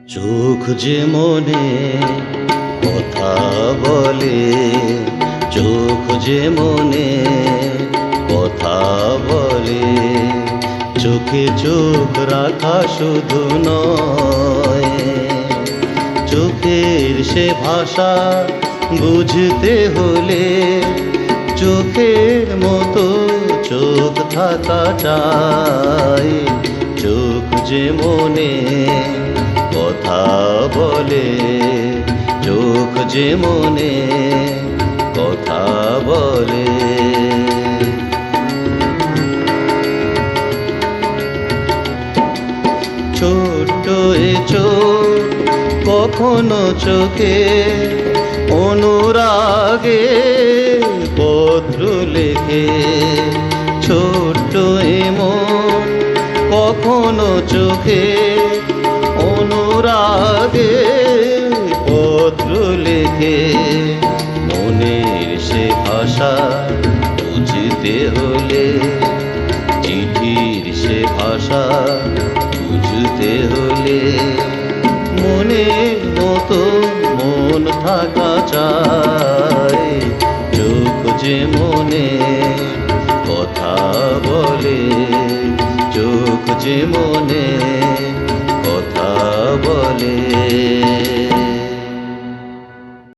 চোখ যে মনে কথা বলে, চোখ যে মনে কথা বলে। চোখে চোখ রাখা শুধু নয়, চোখের সে ভাষা বুঝতে হলে চোখের মতো চোখ থাকা চাই। চোখ যে মনে কথা বলে, চোখ যে মনে কথা বলে। ছোট্ট এ চোখ কখনো চোখে অনুরাগে পত্র লেখে। ছোট্ট এ মন কখনো চোখে অনুরাগে পত্র লেখে। মনের সে ভাষা বুঝতে হলে, চিঠির সে ভাষা বুঝতে হলে মনের মতো মন থাকা চাই। চোখ যে মনে কথা বলে, চোখ যে মনে কথা বলে।